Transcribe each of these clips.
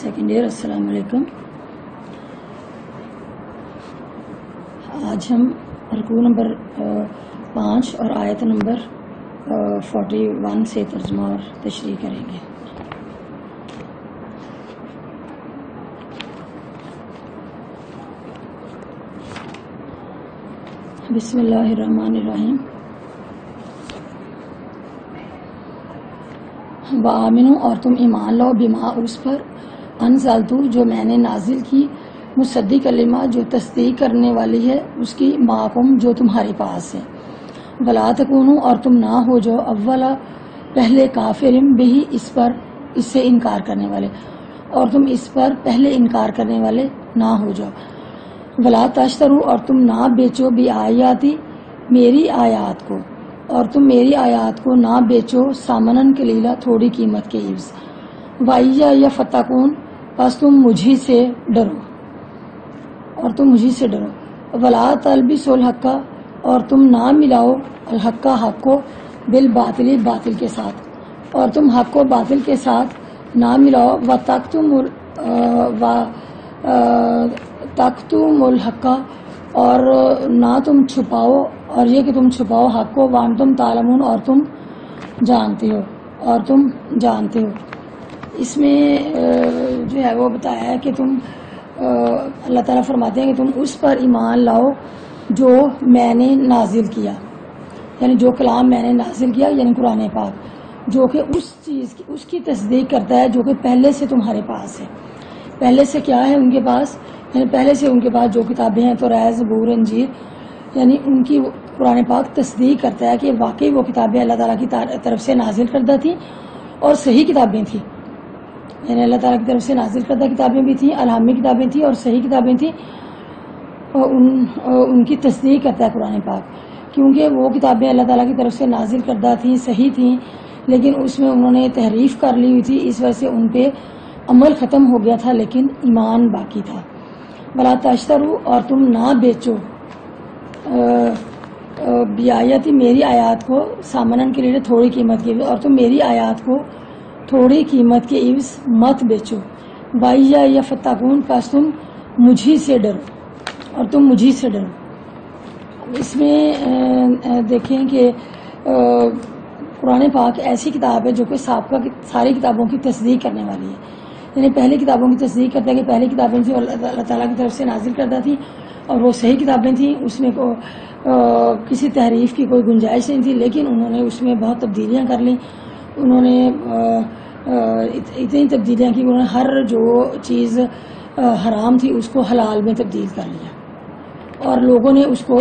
Second year. السلام علیکم. آج ہم رکوع نمبر 5 اور آیت نمبر 41 سے ترجمہ اور تشریح کریں گے. بسم اللہ الرحمن الرحیم. وآمنو اور تم ایمان لاؤ بما اس پر انزلتو جو میں نے نازل کی مصدق کلمہ جو تصدیق کرنے والی ہے اس کی معکم جو تمہارے پاس ہے. ولا تکونو اور تم نہ ہو جو اولا پہلے کافرم بہی اس پر اس سے انکار کرنے والے اور تم اس پر پہلے انکار کرنے والے نہ ہو جاؤ. ولا تشترو اور تم نہ بیچو بھی آیاتی میری آیات کو اور تم میری آیات کو نہ بیچو سامنن کلیلہ تھوڑی قیمت کے عوض. وَإِيَّ يَفْتَقُونَ پس تم مجھے سے ڈرو اور تم مجھے سے ڈرو. وَلَا تَلْبِسُوا الْحَقَّ اور تم نہ ملاؤ الحق حق کو بالباطل باطل کے ساتھ اور تم حق کو باطل کے ساتھ نہ ملاؤ. تَكْتُمُوا الْحَقَّ اور نہ تم چھپاؤ اور یہ کہ تم چھپاؤ حق کو وَأَنْتُمْ تَعْلَمُونَ اور تم جانتے ہو. اس میں جو ہے وہ بتایا ہے کہ تم اللہ تعالیٰ فرماتے ہیں کہ تم اس پر ایمان لاؤ جو میں نے نازل کیا، یعنی جو کلام میں نے نازل کیا یعنی قرآن پاک، جو کہ اس کی تصدیق کرتا ہے جو کہ پہلے سے تمہارے پاس ہے. پہلے سے کیا ہے ان کے پاس، یعنی پہلے سے ان کے پاس جو کتابیں ہیں توراۃ زبور انجیل، یعنی ان کی قرآن پاک تصدیق کرتا ہے کہ واقعی وہ کتابیں اللہ تعالیٰ کی طرف سے نازل کردہ تھیں اور صحیح کتابیں تھیں. یعنی اللہ تعالیٰ کی طرف سے نازل کردہ کتابیں بھی تھیں، الہامی کتابیں تھیں اور صحیح کتابیں تھیں. ان کی تصدیق کرتا ہے قرآن پاک، کیونکہ وہ کتابیں اللہ تعالیٰ کی طرف سے نازل کردہ تھیں، صحیح تھیں، لیکن اس میں انہوں نے تحریف کر لی ہوئی تھی، اس وجہ سے ان پہ عمل ختم ہو گیا تھا لیکن ایمان باقی تھا. ولا تشترو اور تم نہ بیچو بیایتی میری آیات کو سامنن کے لیے تھوڑی قیمت کی، اور تم میری آیات کو تھوڑی قیمت کے عوض مت بیچو. وَإِيَّ يَفْتَقُونَ پس تم مجھے سے ڈرو اور تم مجھے سے ڈرو. اس میں دیکھیں کہ قرآن پاک ایسی کتاب ہے جو کہ سابقہ ساری کتابوں کی تصدیق کرنے والی ہے. یعنی پہلی کتابوں کی تصدیق کرتا ہے کہ پہلی کتابیں تھیں اللہ تعالیٰ کی طرف سے نازل کردہ تھیں اور وہ صحیح کتابیں تھیں، اس میں کسی تحریف کی کوئی گنجائش نہیں تھی، لیکن انہوں نے اس میں بہت تبدیلیاں کر لیں. انہوں نے اتنی تبدیلیاں کی انہوں نے ہر جو چیز حرام تھی اس کو حلال میں تبدیل کر لیا، اور لوگوں نے اس کو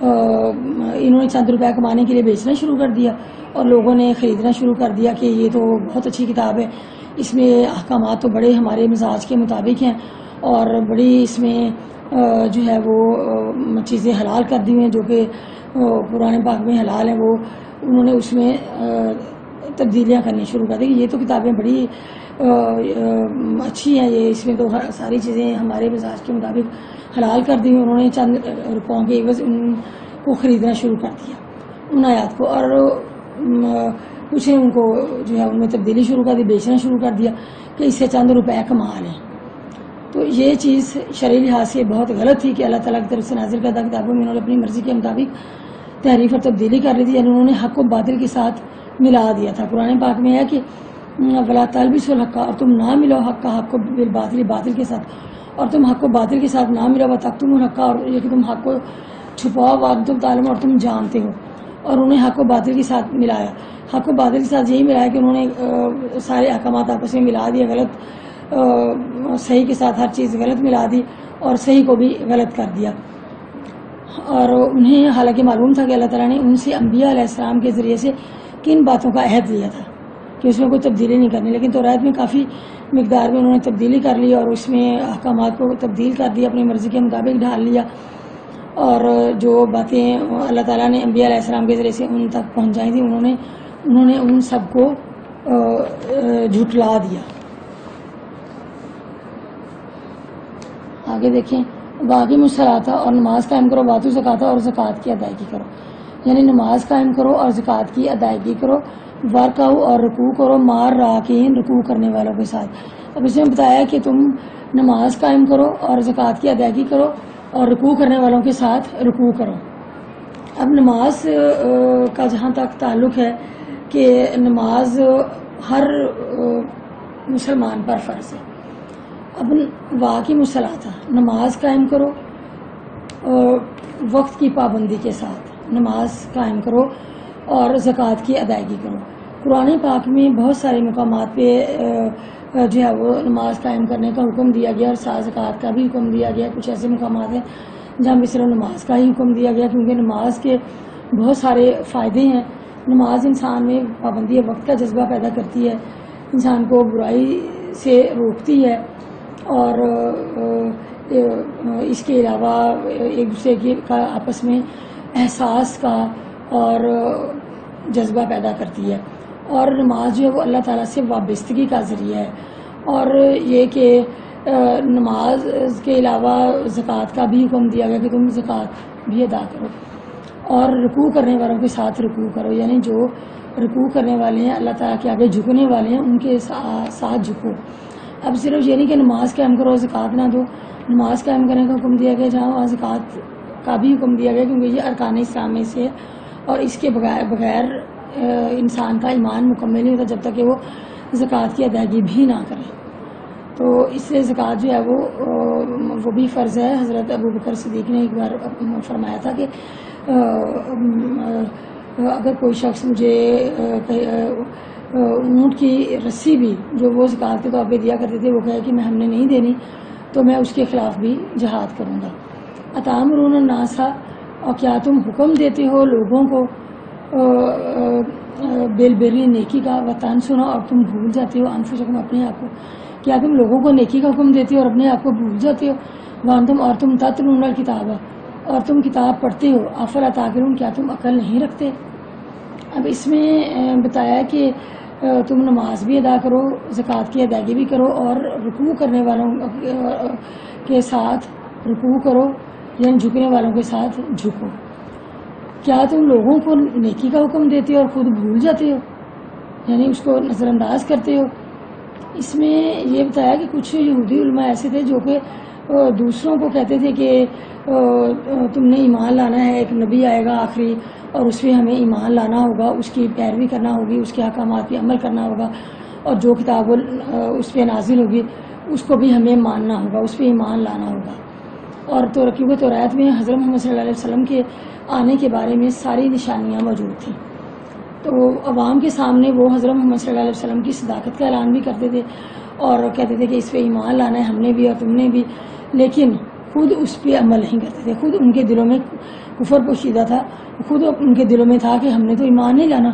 انہوں نے چند روپے کمانے کے لیے بیچنا شروع کر دیا اور لوگوں نے خریدنا شروع کر دیا کہ یہ تو بہت اچھی کتاب ہے، اس میں احکامات تو بڑے ہمارے مزاج کے مطابق ہیں اور بڑی اس میں جو ہے وہ چیزیں حلال کر دی ہیں جو کہ قرآن پاک میں حلال ہیں، وہ انہوں نے اس میں تبدیلیاں کرنی شروع کر دی. یہ تو کتابیں بڑی اچھی ہیں، یہ اس میں تو ساری چیزیں ہمارے مزاج کے مطابق حلال کر دی. انہوں نے چند روپوں کے عوض ان کو خریدنا شروع کر دیا ان آیات کو، اور کچھ ان کو جو ہے ان میں تبدیلی شروع کر دی، بیچنا شروع کر دیا کہ اس سے چند روپے کما لیں. تو یہ چیز شرعی لحاظ سے بہت غلط تھی کہ اللہ تعالیٰ کی طرف سے نازل کردہ کتابوں میں انہوں نے اپنی مرضی کے مطابق تحریف اور تبدیلی کر لی تھی، یعنی انہوں نے حق کو باطل کے ساتھ ملا دیا تھا. قرآن پاک میں ہے کہ ولا تلبسوا الحق اور تم نہ ملو حق کا حق کو بالباطل باطل کے ساتھ، اور تم حق کو باطل کے ساتھ نہ ملو. وتکتموا الحق اور یہ کہ تم حق کو چھپاؤ وانتم تعلمون اور تم جانتے ہو. اور انہیں حق کو باطل کے ساتھ ملایا. حق کو باطل کے ساتھ یہی ملایا کہ انہوں نے سارے احکامات آپس میں ملا دیے، غلط صحیح کے ساتھ ہر چیز غلط ملا دی اور صحیح کو بھی غلط کر دیا. اور انہیں حالانکہ معلوم تھا کہ اللہ تعالیٰ نے ان سے انبیاء علیہ السلام کے ذریعے سے کن باتوں کا عہد لیا تھا کہ اس میں کوئی تبدیلی نہیں کرنی، لیکن توراۃ میں کافی مقدار میں انہوں نے تبدیلی کر لی اور اس میں احکامات کو تبدیل کر دیا، اپنی مرضی کے مطابق ڈھال لیا، اور جو باتیں اللہ تعالیٰ نے انبیاء علیہ السلام کے ذریعے سے ان تک پہنچائی تھیں انہوں نے ان سب کو جھٹلا دیا. آگے دیکھیں، باقی مسلاطہ اور نماز قائم کرو، واتو زکاتہ اور زکوٰۃ کی ادائیگی کرو. یعنی نماز قائم کرو اور زکوٰۃ کی ادائیگی کرو، ورکعو اور رکوع کرو، مار راکعین رکوع کرنے والوں کے ساتھ۔ اب اس میں بتایا کہ تم نماز قائم کرو اور زکوٰۃ کی ادائیگی کرو اور رکوع کرنے والوں کے ساتھ رکوع کرو۔ اب نماز کا جہاں تک تعلق ہے کہ نماز ہر مسلمان پر فرض ہے۔ اب واقعی مصلاۃ نماز قائم کرو اور وقت کی پابندی کے ساتھ نماز قائم کرو اور زکوٰۃ کی ادائیگی کرو۔ قرآن پاک میں بہت سارے مقامات پہ جو ہے وہ نماز قائم کرنے کا حکم دیا گیا اور ساتھ زکوٰۃ کا بھی حکم دیا گیا۔ کچھ ایسے مقامات ہیں جہاں بھی صرف نماز کا ہی حکم دیا گیا، کیونکہ نماز کے بہت سارے فائدے ہیں۔ نماز انسان میں پابندی وقت کا جذبہ پیدا کرتی ہے، انسان کو برائی سے روکتی ہے، اور اس کے علاوہ ایک دوسرے کا آپس میں احساس کا اور جذبہ پیدا کرتی ہے، اور نماز جو ہے وہ اللہ تعالیٰ سے وابستگی کا ذریعہ ہے۔ اور یہ کہ نماز کے علاوہ زکوٰۃ کا بھی حکم دیا گیا کہ تم زکوٰۃ بھی ادا کرو، اور رکوع کرنے والوں کے ساتھ رکوع کرو، یعنی جو رکوع کرنے والے ہیں اللہ تعالیٰ کے آگے جھکنے والے ہیں ان کے ساتھ جھکو۔ اب صرف یہ نہیں کہ نماز قائم کرو زکوٰۃ نہ دو، نماز قائم کرنے کا حکم دیا گیا جہاں وہاں زکوٰۃ کا بھی حکم دیا گیا، کیونکہ یہ ارکان اسلام میں سے ہے، اور اس کے بغیر انسان کا ایمان مکمل نہیں ہوتا جب تک کہ وہ زکوٰۃ کی ادائیگی بھی نہ کرے۔ تو اس سے زکوٰۃ جو ہے وہ بھی فرض ہے۔ حضرت ابو بکر صدیق نے ایک بار فرمایا تھا کہ اگر کوئی شخص مجھے اونٹ کی رسی بھی جو وہ زکوٰۃ کے طور پہ دیا کرتے تھے وہ کہے کہ ہم نے نہیں دینی، تو میں اس کے خلاف بھی جہاد کروں گا۔ اتامرون الناس، اور کیا تم حکم دیتے ہو لوگوں کو بالبری نیکی کا، وتنسون، اور تم بھول جاتے ہو انفسکم اپنے آپ کو۔ کیا تم لوگوں کو نیکی کا حکم دیتے ہو اور اپنے آپ کو بھول جاتے ہو؟ وانتم، اور تم تتلون الکتاب، اور تم کتاب پڑھتے ہو، افلا تعقلون، کیا تم عقل نہیں رکھتے؟ اب اس میں بتایا کہ تم نماز بھی ادا کرو، زکوٰۃ کی ادائیگی بھی کرو، اور رکوع کرنے والوں کے ساتھ رکوع کرو، یعنی جھکنے والوں کے ساتھ جھکو۔ کیا تم لوگوں کو نیکی کا حکم دیتے ہو اور خود بھول جاتے ہو، یعنی اس کو نظر انداز کرتے ہو؟ اس میں یہ بتایا کہ کچھ یہودی علماء ایسے تھے جو کہ دوسروں کو کہتے تھے کہ تم نے ایمان لانا ہے، ایک نبی آئے گا آخری اور اس پہ ہمیں ایمان لانا ہوگا، اس کی پیروی کرنا ہوگی، اس کے احکامات پہ عمل کرنا ہوگا، اور جو کتاب اس پہ نازل ہوگی اس کو بھی ہمیں ماننا ہوگا، اس پہ ایمان لانا ہوگا۔ اور تو کیونکہ توریت میں حضرت محمد صلی اللہ علیہ وسلم کے آنے کے بارے میں ساری نشانیاں موجود تھیں، تو عوام کے سامنے وہ حضرت محمد صلی اللہ علیہ وسلم کی صداقت کا اعلان بھی کرتے تھے اور کہتے تھے کہ اس پہ ایمان لانا ہے ہم نے بھی اور تم نے بھی، لیکن خود اس پہ عمل نہیں کرتے تھے۔ خود ان کے دلوں میں کفر پوشیدہ تھا، خود ان کے دلوں میں تھا کہ ہم نے تو ایمان نہیں لانا۔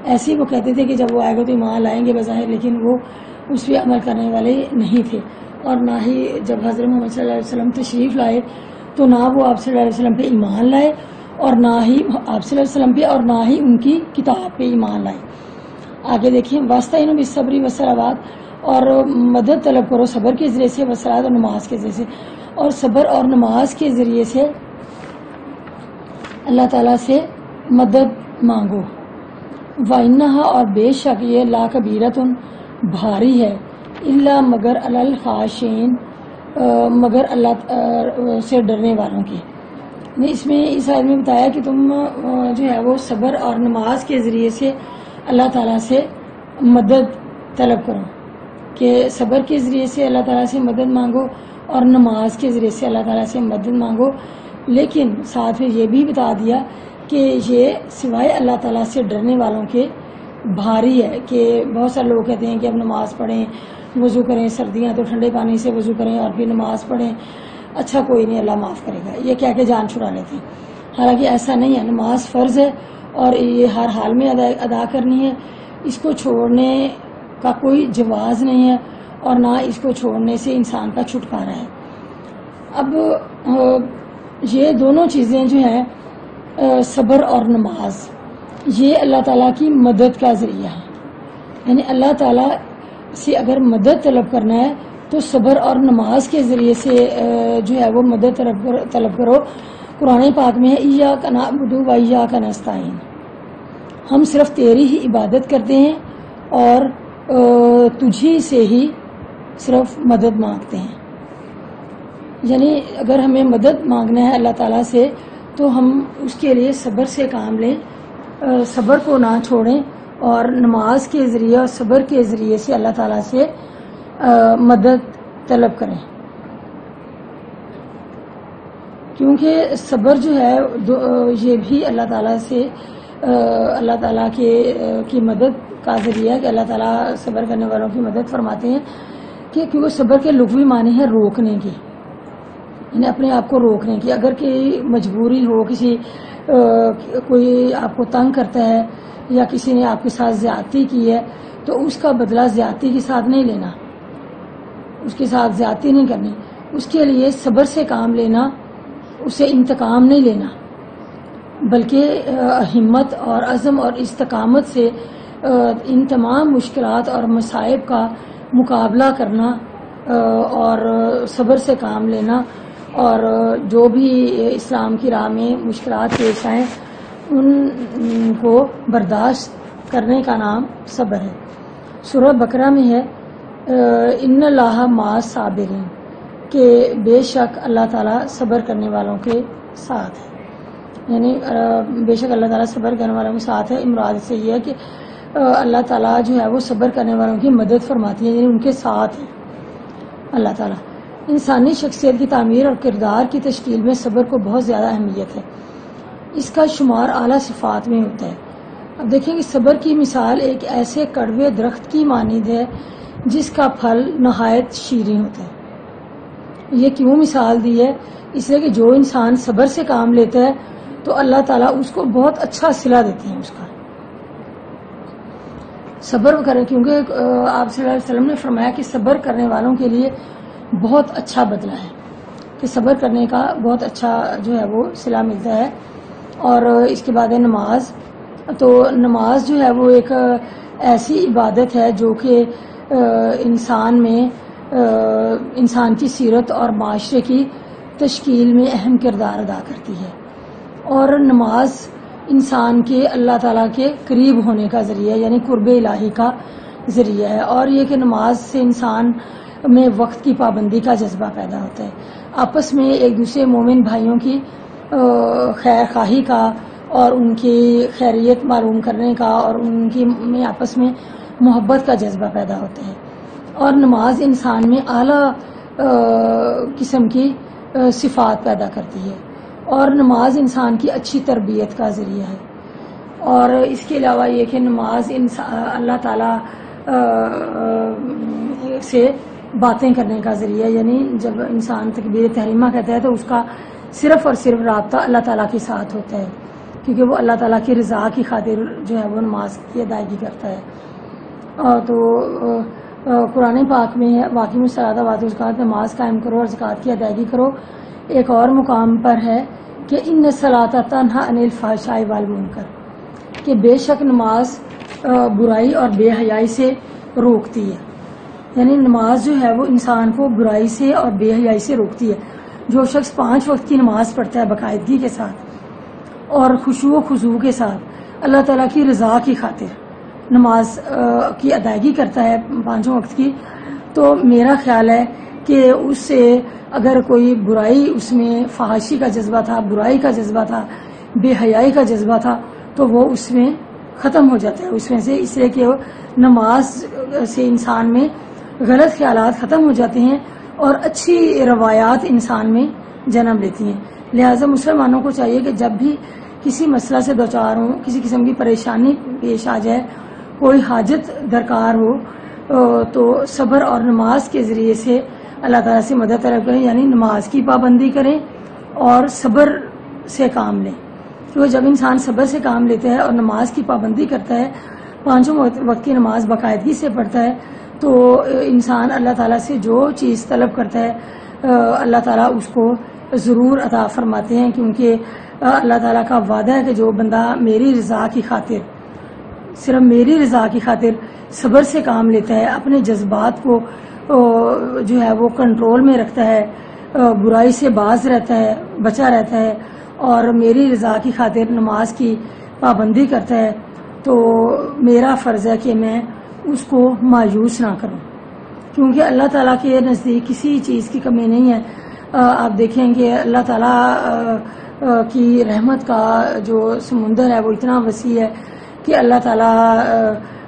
ایسے ہی وہ کہتے تھے کہ جب وہ آئے گا تو ایمان لائیں گے بظاہر، لیکن وہ اس پہ عمل کرنے والے نہیں تھے۔ اور نہ ہی جب حضرت محمد صلی اللہ علیہ وسلم تشریف لائے تو نہ وہ آپ صلی اللہ علیہ وسلم پہ ایمان لائے اور نہ ہی آپ صلی اللہ علیہ وسلم پہ اور نہ ہی ان کی کتاب پہ ایمان لائے۔ آگے دیکھیں، واستعینوا بالصبر والصلاۃ، اور مدد طلب کرو صبر کے ذریعے سے، والصلاۃ، اور نماز کے ذریعے سے، اور صبر اور نماز کے ذریعے سے اللہ تعالیٰ سے مدد مانگو۔ وَإِنَّهَا، اور بے شک یہ لَكَبِيرَةٌ بھاری ہے، الا مگر علی الخاشعین، مگر اللہ سے ڈرنے والوں کے۔ اس میں اس آیت میں بتایا کہ تم جو ہے وہ صبر اور نماز کے ذریعے سے اللہ تعالیٰ سے مدد طلب کرو، کہ صبر کے ذریعے سے اللہ تعالیٰ سے مدد مانگو اور نماز کے ذریعے سے اللہ تعالیٰ سے مدد مانگو۔ لیکن ساتھ میں یہ بھی بتا دیا کہ یہ سوائے اللہ تعالیٰ سے ڈرنے والوں کے بھاری ہے، کہ بہت سارے لوگ کہتے ہیں کہ اب نماز پڑھیں، وضو کریں، سردیاں تو ٹھنڈے پانی سے وضو کریں اور پھر نماز پڑھیں، اچھا کوئی نہیں اللہ معاف کرے گا، یہ کہہ کے جان چھڑا لیتے ہیں۔ حالانکہ ایسا نہیں ہے، نماز فرض ہے اور یہ ہر حال میں ادا کرنی ہے، اس کو چھوڑنے کا کوئی جواز نہیں ہے اور نہ اس کو چھوڑنے سے انسان کا چھٹکارا ہے۔ اب یہ دونوں چیزیں جو ہیں صبر اور نماز، یہ اللہ تعالیٰ کی مدد کا ذریعہ ہے، یعنی اللہ تعالیٰ سے اگر مدد طلب کرنا ہے تو صبر اور نماز کے ذریعے سے جو ہے وہ مدد طلب کرو۔ قرآن پاک میں ایاک نعبد و ایاک نستعین، ہم صرف تیری ہی عبادت کرتے ہیں اور تجھی سے ہی صرف مدد مانگتے ہیں. یعنی اگر ہمیں مدد مانگنا ہے اللہ تعالیٰ سے تو ہم اس کے لیے صبر سے کام لیں، صبر کو نہ چھوڑیں اور نماز کے ذریعے اور صبر کے ذریعے سے اللہ تعالیٰ سے مدد طلب کریں. کیونکہ صبر جو ہے یہ بھی اللہ تعالیٰ سے اللہ تعالیٰ کی مدد کا ذریعہ ہے کہ اللہ تعالیٰ صبر کرنے والوں کی مدد فرماتے ہیں کہ کیونکہ صبر کے لغوی معنی ہے روکنے کی، یعنی اپنے آپ کو روکنے کی. اگر کوئی مجبوری ہو، کوئی آپ کو تنگ کرتا ہے یا کسی نے آپ کے ساتھ زیادتی کی ہے تو اس کا بدلہ زیادتی کے ساتھ نہیں لینا، اس کے ساتھ زیادتی نہیں کرنی، اس کے لیے صبر سے کام لینا، اسے انتقام نہیں لینا، بلکہ ہمت اور عزم اور استقامت سے ان تمام مشکلات اور مصائب کا مقابلہ کرنا اور صبر سے کام لینا، اور جو بھی اسلام کی راہ میں مشکلات پیش آئیں ان کو برداشت کرنے کا نام صبر ہے. سورہ بقرہ میں ہے ان اللہ مع الصابرین، کہ بے شک اللہ تعالیٰ صبر کرنے والوں کے ساتھ ہے. یعنی بے شک اللہ تعالیٰ صبر کرنے والوں کے ساتھ ہے. مراد سے یہ ہے کہ اللہ تعالیٰ جو ہے وہ صبر کرنے والوں کی مدد فرماتی ہے، یعنی ان کے ساتھ ہے اللہ تعالیٰ. انسانی شخصیت کی تعمیر اور کردار کی تشکیل میں صبر کو بہت زیادہ اہمیت ہے. اس کا شمار اعلیٰ صفات میں ہوتا ہے. اب دیکھیں کہ صبر کی مثال ایک ایسے کڑوے درخت کی مانند ہے جس کا پھل نہایت شیریں ہوتا ہے. یہ کیوں مثال دی ہے؟ اس لیے کہ جو انسان صبر سے کام لیتا ہے تو اللہ تعالیٰ اس کو بہت اچھا صلہ دیتے ہیں اس کا. صبر کریں، کیونکہ آپ صلی اللہ علیہ وسلم نے فرمایا کہ صبر کرنے والوں کے لیے بہت اچھا بدلہ ہے، کہ صبر کرنے کا بہت اچھا جو ہے وہ صلہ ملتا ہے. اور اس کے بعد ہے نماز. تو نماز جو ہے وہ ایک ایسی عبادت ہے جو کہ انسان کی سیرت اور معاشرے کی تشکیل میں اہم کردار ادا کرتی ہے. اور نماز انسان کے اللہ تعالیٰ کے قریب ہونے کا ذریعہ، یعنی قرب الہی کا ذریعہ ہے. اور یہ کہ نماز سے انسان میں وقت کی پابندی کا جذبہ پیدا ہوتا ہے، آپس میں ایک دوسرے مومن بھائیوں کی خیر خواہی کا اور ان کی خیریت معلوم کرنے کا اور ان کی میں آپس میں محبت کا جذبہ پیدا ہوتا ہے. اور نماز انسان میں اعلیٰ قسم کی صفات پیدا کرتی ہے، اور نماز انسان کی اچھی تربیت کا ذریعہ ہے. اور اس کے علاوہ یہ کہ نماز اللہ تعالیٰ سے باتیں کرنے کا ذریعہ، یعنی جب انسان تکبیر تحریمہ کہتا ہے تو اس کا صرف اور صرف رابطہ اللہ تعالیٰ کے ساتھ ہوتا ہے، کیونکہ وہ اللہ تعالیٰ کی رضا کی خاطر جو ہے وہ نماز کی ادائیگی کرتا ہے. تو قرآن پاک میں واقعی الصلاۃ وآتوا الزکوٰۃ، نماز قائم کرو اور زکوٰۃ کی ادائیگی کرو. ایک اور مقام پر ہے کہ ان الصلاۃ تنہی عن الفحشاء والمنکر، کہ بے شک نماز برائی اور بے حیائی سے روکتی ہے. یعنی نماز جو ہے وہ انسان کو برائی سے اور بے حیائی سے روکتی ہے. جو شخص 5 وقت کی نماز پڑھتا ہے باقاعدگی کے ساتھ اور خشوع و خضوع کے ساتھ اللہ تعالیٰ کی رضا کی خاطر نماز کی ادائیگی کرتا ہے 5 وقت کی، تو میرا خیال ہے کہ اس سے اگر کوئی برائی، اس میں فحاشی کا جذبہ تھا، برائی کا جذبہ تھا، بے حیائی کا جذبہ تھا، تو وہ اس میں ختم ہو جاتا ہے اس میں سے. اس لیے کہ نماز سے انسان میں غلط خیالات ختم ہو جاتے ہیں اور اچھی روایات انسان میں جنم لیتی ہیں. لہٰذا مسلمانوں کو چاہیے کہ جب بھی کسی مسئلہ سے دوچار ہوں، کسی قسم کی پریشانی پیش آ جائے، کوئی حاجت درکار ہو، تو صبر اور نماز کے ذریعے سے اللہ تعالیٰ سے مدد طلب کریں، یعنی نماز کی پابندی کریں اور صبر سے کام لیں. کیونکہ جب انسان صبر سے کام لیتا ہے اور نماز کی پابندی کرتا ہے، 5 وقت کی نماز باقاعدگی سے پڑھتا ہے، تو انسان اللہ تعالیٰ سے جو چیز طلب کرتا ہے اللہ تعالیٰ اس کو ضرور عطا فرماتے ہیں. کیونکہ اللہ تعالیٰ کا وعدہ ہے کہ جو بندہ میری رضا کی خاطر، صرف میری رضا کی خاطر صبر سے کام لیتا ہے، اپنے جذبات کو جو ہے وہ کنٹرول میں رکھتا ہے، برائی سے باز رہتا ہے، بچا رہتا ہے اور میری رضا کی خاطر نماز کی پابندی کرتا ہے تو میرا فرض ہے کہ میں اس کو مایوس نہ کروں، کیونکہ اللہ تعالیٰ کے نزدیک کسی چیز کی کمی نہیں ہے۔ آپ دیکھیں کہ اللہ تعالیٰ کی رحمت کا جو سمندر ہے وہ اتنا وسیع ہے کہ اللہ تعالیٰ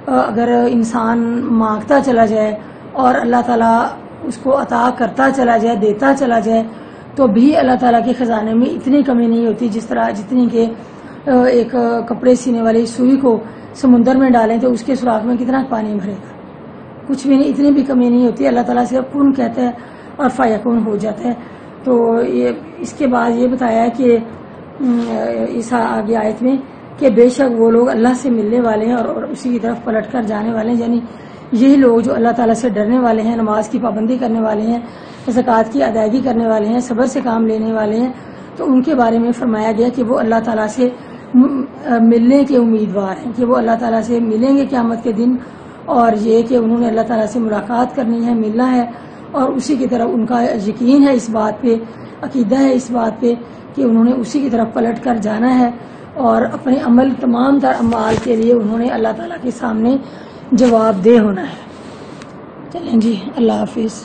اگر انسان مانگتا چلا جائے اور اللہ تعالیٰ اس کو عطا کرتا چلا جائے، دیتا چلا جائے، تو بھی اللہ تعالیٰ کے خزانے میں اتنی کمی نہیں ہوتی جتنی کہ ایک کپڑے سینے والی سوئی کو سمندر میں ڈالیں تو اس کے سوراخ میں کتنا پانی بھرے گا، کچھ بھی نہیں، اتنی بھی کمی نہیں ہوتی۔ اللہ تعالیٰ صرف کن کہتا ہے اور فیکون ہو جاتا ہے۔ تو یہ اس کے بعد یہ بتایا ہے کہ اس آگے آیت میں کہ بے شک وہ لوگ اللہ سے ملنے والے ہیں اور اسی کی طرف پلٹ کر جانے والے ہیں، یعنی یہی لوگ جو اللہ تعالیٰ سے ڈرنے والے ہیں، نماز کی پابندی کرنے والے ہیں، زکوٰۃ کی ادائیگی کرنے والے ہیں، صبر سے کام لینے والے ہیں، تو ان کے بارے میں فرمایا گیا کہ وہ اللہ تعالیٰ سے ملنے کے امیدوار ہیں، کہ وہ اللہ تعالیٰ سے ملیں گے قیامت کے دن، اور یہ کہ انہوں نے اللہ تعالیٰ سے ملاقات کرنی ہے، ملنا ہے، اور اسی کی طرف ان کا یقین ہے اس بات پہ، عقیدہ ہے اس بات پہ کہ انہوں نے اسی کی طرف پلٹ کر جانا ہے، اور اپنے عمل تمام تر اعمال کے لیے انہوں نے اللہ تعالیٰ کے سامنے جواب دہ ہونا ہے۔ چلیں جی، اللہ حافظ۔